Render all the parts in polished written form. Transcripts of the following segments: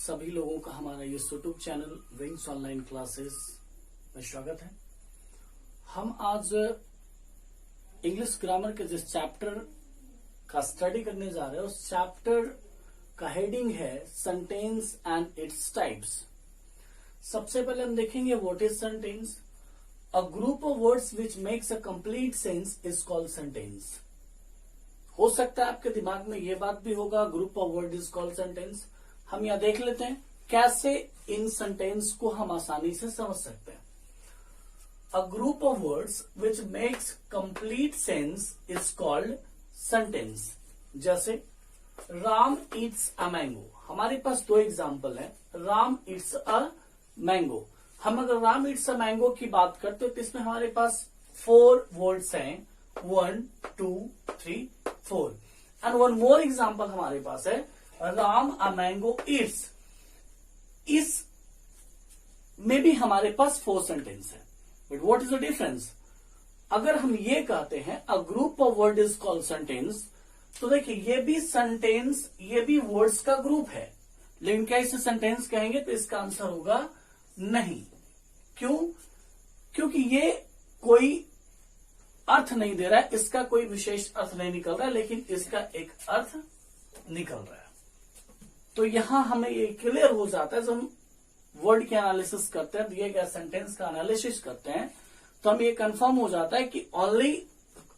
सभी लोगों का हमारा ये YouTube channel wings online classes में स्वागत है। हम आज इंग्लिश ग्रामर के जिस चैप्टर का स्टडी करने जा रहे हैं उस चैप्टर का हेडिंग है सेंटेंस एंड इट्स टाइप्स। सबसे पहले हम देखेंगे what is sentence. A group of words which makes a complete sense is called sentence. हो सकता है आपके दिमाग में ये बात भी होगा group of word is called sentence. हम यहां देख लेते हैं कैसे इन सेंटेंस को हम आसानी से समझ सकते हैं। A group of words which makes complete sense is called sentence. जैसे राम ईट्स अ मैंगो। हमारे पास दो एग्जाम्पल है, राम ईट्स अ मैंगो। हम अगर राम ईट्स अ मैंगो की बात करते हो तो इसमें हमारे पास 4 वर्ड्स हैं, 1 2 3 4। एंड वन मोर एग्जाम्पल हमारे पास है राम अ मैंगो ईट्स। इस में भी हमारे पास 4 सेंटेंस है। But what is the difference? अगर हम ये कहते हैं a group of word is called sentence, तो देखिए ये भी सेंटेंस, ये भी वर्ड्स का ग्रुप है, लेकिन क्या इसे सेंटेंस कहेंगे? तो इसका आंसर होगा नहीं। क्यों? क्योंकि ये कोई अर्थ नहीं दे रहा है, इसका कोई विशेष अर्थ नहीं निकल रहा है, लेकिन इसका एक अर्थ निकल रहा है। तो यहां हमें ये क्लियर हो जाता है, जब हम वर्ड के एनालिसिस करते हैं, दिए गए सेंटेंस का एनालिसिस करते हैं, तो हम ये कंफर्म हो जाता है कि only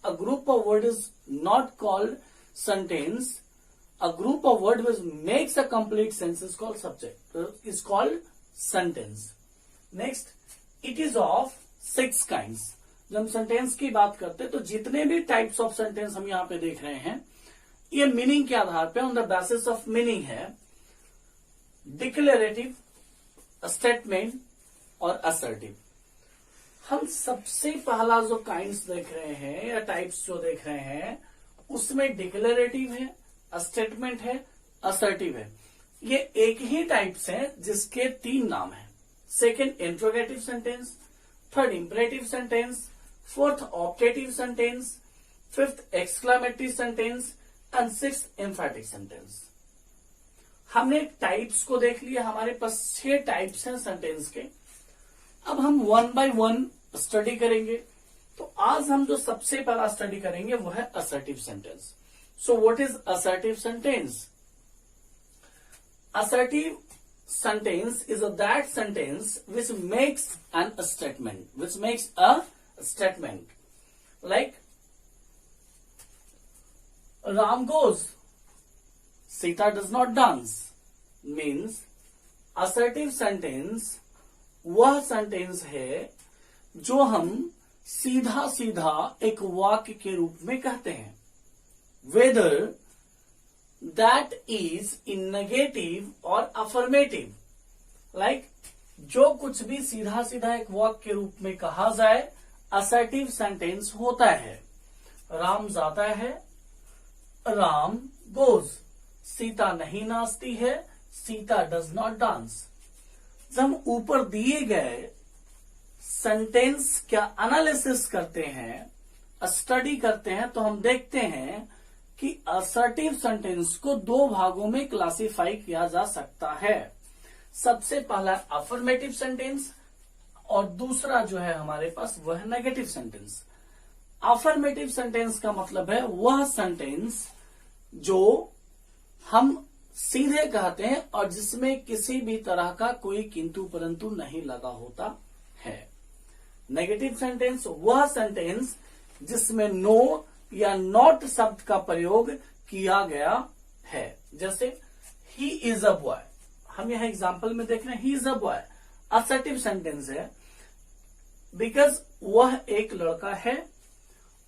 a group of word is not called sentence. A group of word which makes a complete sense is called subject, is called sentence. Next, it is of 6 kinds. जब हम सेंटेंस की बात करते हैं तो जितने भी टाइप्स ऑफ सेंटेंस हम यहां पे देख रहे हैं, ये मीनिंग के आधार पे on the basis of meaning है। डिक्लेरेटिव, स्टेटमेंट और असर्टिव। हम सबसे पहला जो काइंड्स देख रहे हैं या टाइप्स जो देख रहे हैं उसमें डिक्लेरेटिव है, स्टेटमेंट है, असर्टिव है। ये एक ही टाइप्स हैं जिसके 3 नाम हैं। Second interrogative sentence, third imperative sentence, fourth optative sentence, fifth exclamatory sentence and sixth एम्फैटिक sentence. हमने टाइप्स को देख लिया, हमारे पास 6 टाइप्स हैं सेंटेंस के। अब हम 1 बाय 1 स्टडी करेंगे। तो आज हम जो सबसे पहला स्टडी करेंगे वो है assertive sentence. So what is assertive sentence? Assertive sentence is that sentence which makes a statement. Like Ram goes, Sita does not dance, means assertive sentence वह सेंटेंस है जो हम सीधा सीधा एक वाक्य के रूप में कहते हैं, whether that is in negative or affirmative. Like जो कुछ भी सीधा सीधा एक वाक्य के रूप में कहा जाए असर्टिव सेंटेंस होता है। राम जाता है, राम गोज। सीता नहीं नाचती है, सीता डज नॉट डांस। जब हम ऊपर दिए गए सेंटेंस का एनालिसिस करते हैं, स्टडी करते हैं, तो हम देखते हैं कि असर्टिव सेंटेंस को 2 भागों में क्लासिफाई किया जा सकता है। सबसे पहला अफर्मेटिव सेंटेंस और दूसरा जो है हमारे पास वह है नेगेटिव सेंटेंस। अफर्मेटिव सेंटेंस का मतलब है वह सेंटेंस जो हम सीधे कहते हैं और जिसमें किसी भी तरह का कोई किंतु परंतु नहीं लगा होता है। नेगेटिव सेंटेंस वह सेंटेंस जिसमें नो या नॉट शब्द का प्रयोग किया गया है। जैसे ही इज अ बॉय, हम यहां एग्जाम्पल में देख रहे हैं he is a boy, assertive sentence है बिकॉज वह एक लड़का है।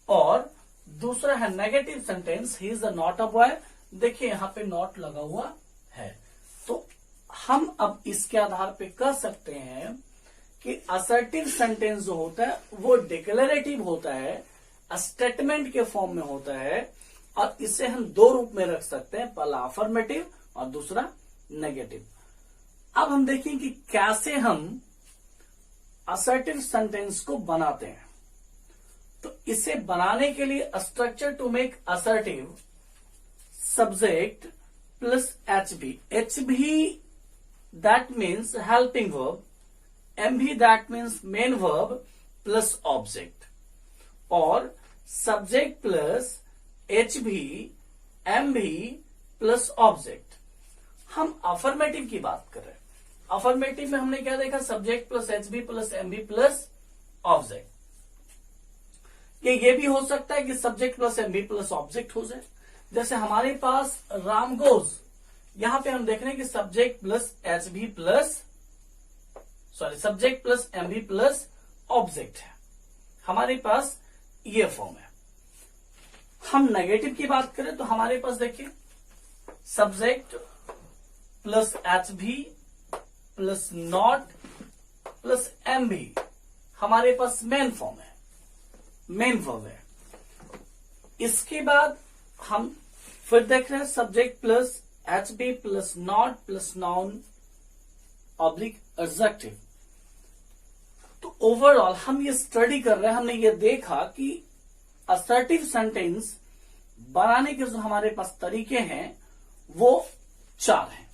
और दूसरा है negative sentence he is a not a boy. देखिए यहां पे नॉट लगा हुआ है। तो हम अब इसके आधार पे कह सकते हैं कि असर्टिव सेंटेंस जो होता है वो डिक्लेरेटिव होता है, स्टेटमेंट के फॉर्म में होता है, और इसे हम 2 रूप में रख सकते हैं, पहला अफर्मेटिव और दूसरा नेगेटिव। अब हम देखें कि कैसे हम असर्टिव सेंटेंस को बनाते हैं। तो इसे बनाने के लिए structure to make assertive, subject plus H भी that means helping verb, MV that means main verb plus object, और subject plus HV, MV plus object। हम अफर्मेटिव की बात कर रहे हैं। अफर्मेटिव में हमने क्या देखा, subject plus HV plus MV plus object. ये भी हो सकता है कि subject plus MV plus object हो जाए। जैसे हमारे पास राम गोज, यहां पे हम देख रहे हैं कि subject plus HV plus subject plus MV plus object है, हमारे पास ये फॉर्म है। हम नेगेटिव की बात करें तो हमारे पास देखिए subject plus HV plus not plus MV, हमारे पास मेन फॉर्म है, मेन वर्ब है। इसके बाद हम फिर देख रहे हैं subject plus HV plus not plus noun oblique adjective. तो ओवरऑल हम ये स्टडी कर रहे हैं, हमने ये देखा कि असर्टिव सेंटेंस बनाने के जो हमारे पास तरीके हैं वो 4 हैं।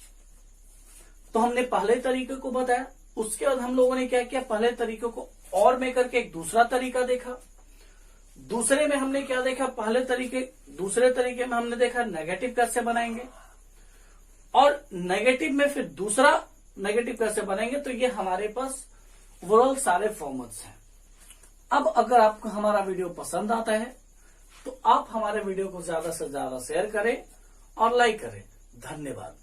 तो हमने पहले तरीके को बताया, उसके बाद हम लोगों ने क्या किया, पहले तरीके को और में करके एक दूसरा तरीका देखा। दूसरे में हमने क्या देखा, दूसरे तरीके में हमने देखा नेगेटिव कैसे बनाएंगे, और नेगेटिव में फिर दूसरा नेगेटिव कैसे बनाएंगे। तो ये हमारे पास ओवरऑल सारे फॉर्मेट्स हैं। अब अगर आपको हमारा वीडियो पसंद आता है तो आप हमारे वीडियो को ज्यादा से ज्यादा शेयर करें और लाइक करें। धन्यवाद।